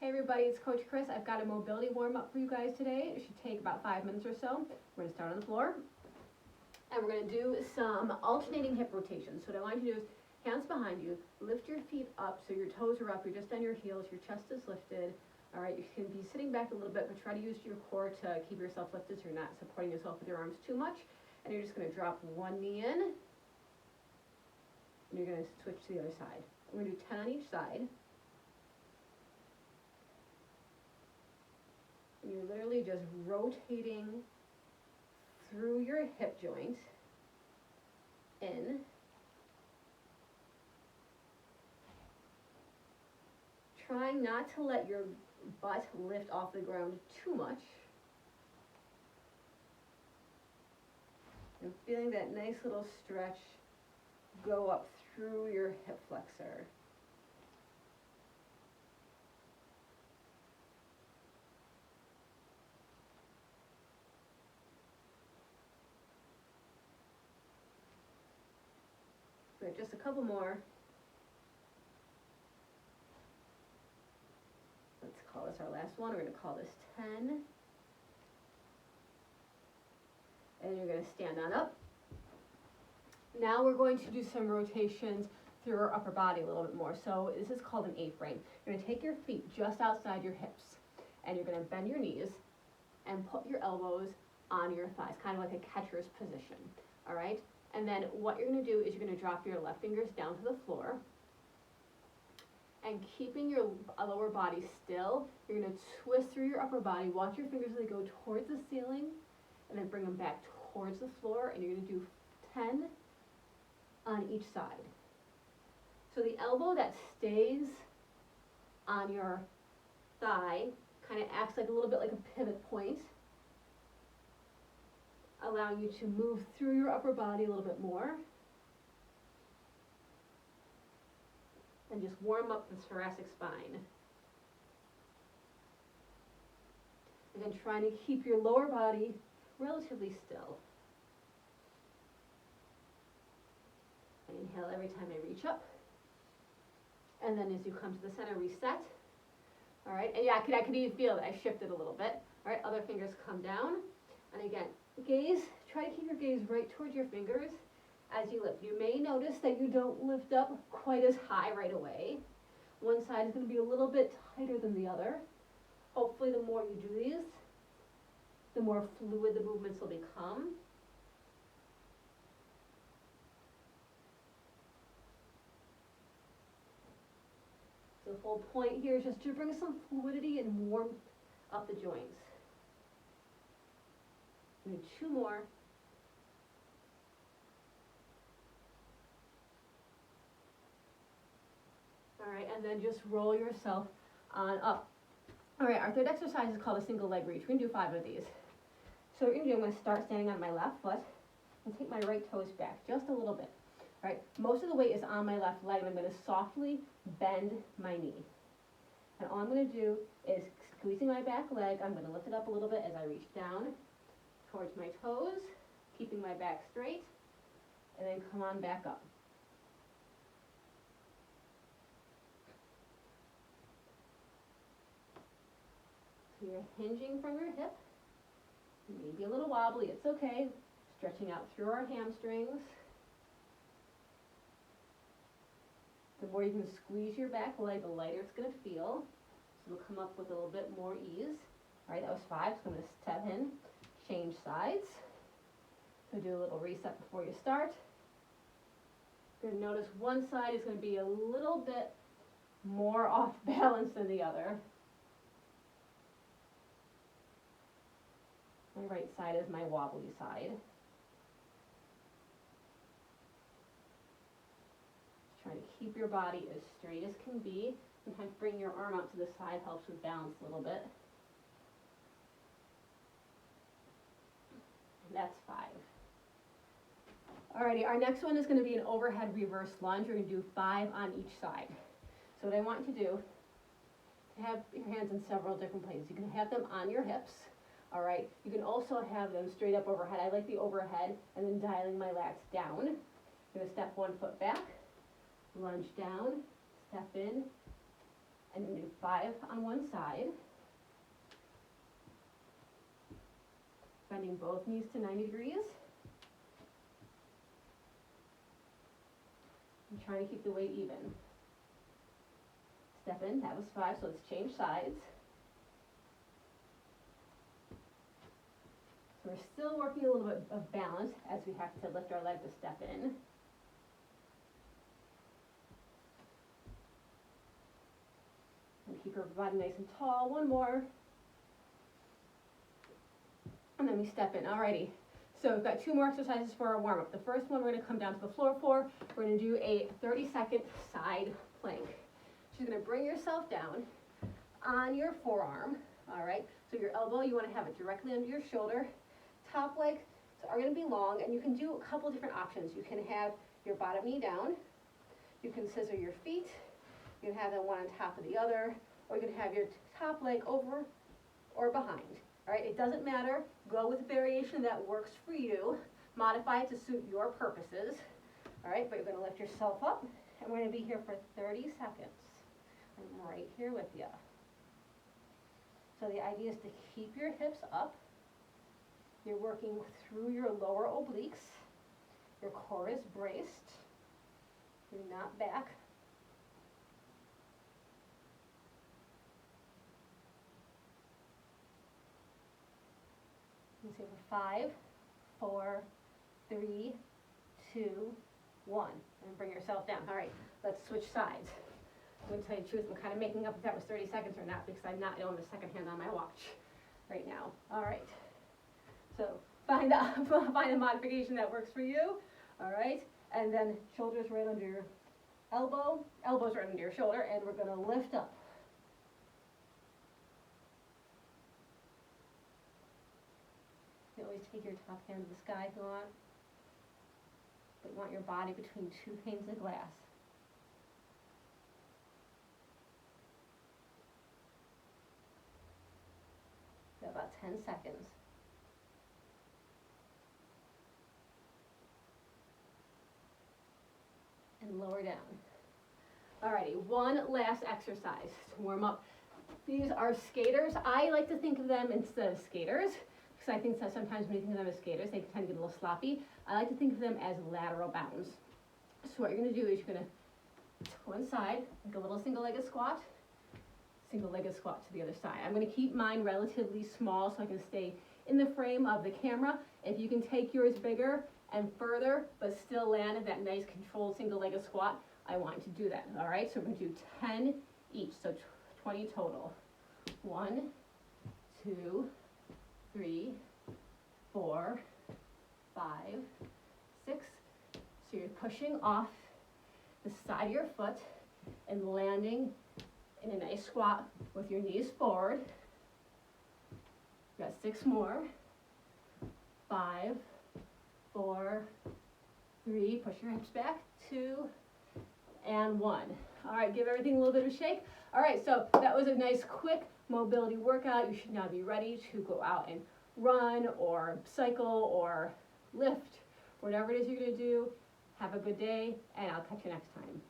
Hey everybody, it's Coach Chris. I've got a mobility warm-up for you guys today. It should take about 5 minutes or so. We're gonna start on the floor. And we're gonna do some alternating hip rotations. So what I want you to do is hands behind you, lift your feet up so your toes are up, you're just on your heels, your chest is lifted. All right, you can be sitting back a little bit, but try to use your core to keep yourself lifted so you're not supporting yourself with your arms too much. And you're just gonna drop one knee in, and you're gonna switch to the other side. We're gonna do 10 on each side. And you're literally just rotating through your hip joint in. Trying not to let your butt lift off the ground too much. And feeling that nice little stretch go up through your hip flexor. Good, just a couple more. Let's call this our last one. We're going to call this 10. And you're going to stand on up. Now we're going to do some rotations through our upper body a little bit more. So this is called an A-frame. You're going to take your feet just outside your hips. And you're going to bend your knees and put your elbows on your thighs, kind of like a catcher's position. All right? And then what you're going to do is you're going to drop your left fingers down to the floor. And keeping your lower body still, you're going to twist through your upper body. Watch your fingers as they go towards the ceiling. And then bring them back towards the floor. And you're going to do 10 on each side. So the elbow that stays on your thigh kind of acts like a little bit like a pivot point, allowing you to move through your upper body a little bit more. And just warm up the thoracic spine. Again, trying to keep your lower body relatively still. I inhale every time I reach up. And then as you come to the center, reset. All right, and yeah, I could even feel that I shifted a little bit. All right, other fingers come down. And again, gaze, try to keep your gaze right towards your fingers as you lift. You may notice that you don't lift up quite as high right away. One side is going to be a little bit tighter than the other. Hopefully the more you do these, the more fluid the movements will become. So the whole point here is just to bring some fluidity and warm up the joints. And 2 more. All right, and then just roll yourself on up. All right, our third exercise is called a single leg reach. We're gonna do 5 of these. So what you're gonna do, I'm gonna start standing on my left foot and take my right toes back just a little bit. All right, most of the weight is on my left leg, and I'm gonna softly bend my knee. And all I'm gonna do is squeezing my back leg, I'm gonna lift it up a little bit as I reach down towards my toes, keeping my back straight, and then come on back up. So you're hinging from your hip, maybe a little wobbly, it's okay. Stretching out through our hamstrings. The more you can squeeze your back leg, the lighter it's going to feel. So we'll come up with a little bit more ease. All right, that was 5, so I'm going to step in. Change sides. So do a little reset before you start. You're going to notice one side is going to be a little bit more off balance than the other. My right side is my wobbly side. Just trying to keep your body as straight as can be. Sometimes bring your arm out to the side helps with balance a little bit. That's 5. Alrighty, our next one is going to be an overhead reverse lunge. We're going to do 5 on each side. So what I want you to do, have your hands in several different places. You can have them on your hips. Alright, you can also have them straight up overhead. I like the overhead and then dialing my lats down. I'm going to step 1 foot back, lunge down, step in, and then do 5 on one side. Bending both knees to 90 degrees. I'm trying to keep the weight even. Step in, that was 5, so let's change sides. So we're still working a little bit of balance as we have to lift our leg to step in. And keep our body nice and tall. One more. And then we step in. Alrighty. So we've got 2 more exercises for our warm-up. The first one we're going to come down to the floor for. We're going to do a 30-second side plank. So you're going to bring yourself down on your forearm. Alright. So your elbow, you want to have it directly under your shoulder. Top legs are going to be long, and you can do a couple different options. You can have your bottom knee down. You can scissor your feet. You can have them one on top of the other. Or you can have your top leg over or behind. All right, it doesn't matter. Go with a variation that works for you. Modify it to suit your purposes. All right, but you're going to lift yourself up, and we're going to be here for 30 seconds. I'm right here with you. So the idea is to keep your hips up. You're working through your lower obliques. Your core is braced. You're not back. Let's say for 5, 4, 3, 2, 1. And bring yourself down. All right, let's switch sides. I'm going to tell you the truth. I'm kind of making up if that was 30 seconds or not because I don't have a second hand on my watch right now. All right. So find a modification that works for you. All right. And then shoulders right under your elbow. Elbows right under your shoulder. And we're going to lift up. You always take your top hand to the sky if you want, but you want your body between 2 panes of glass. Got about 10 seconds. And lower down. Alrighty, one last exercise to warm up. These are skaters. I like to think of them instead of skaters. Because I think that sometimes when you think of them as skaters, they tend to get a little sloppy. I like to think of them as lateral bounds. So what you're going to do is you're going to one side, like a little single-legged squat to the other side. I'm going to keep mine relatively small so I can stay in the frame of the camera. If you can take yours bigger and further, but still land in that nice controlled single-legged squat, I want you to do that. All right, so we're going to do 10 each, so 20 total. 1, 2, 3, 4, 5, 6. So you're pushing off the side of your foot and landing in a nice squat with your knees forward. We've got 6 more. 5, 4, 3. Push your hips back. 2, and 1. All right, give everything a little bit of a shake. All right, so that was a nice quick mobility workout. You should now be ready to go out and run or cycle or lift, whatever it is you're going to do. Have a good day, and I'll catch you next time.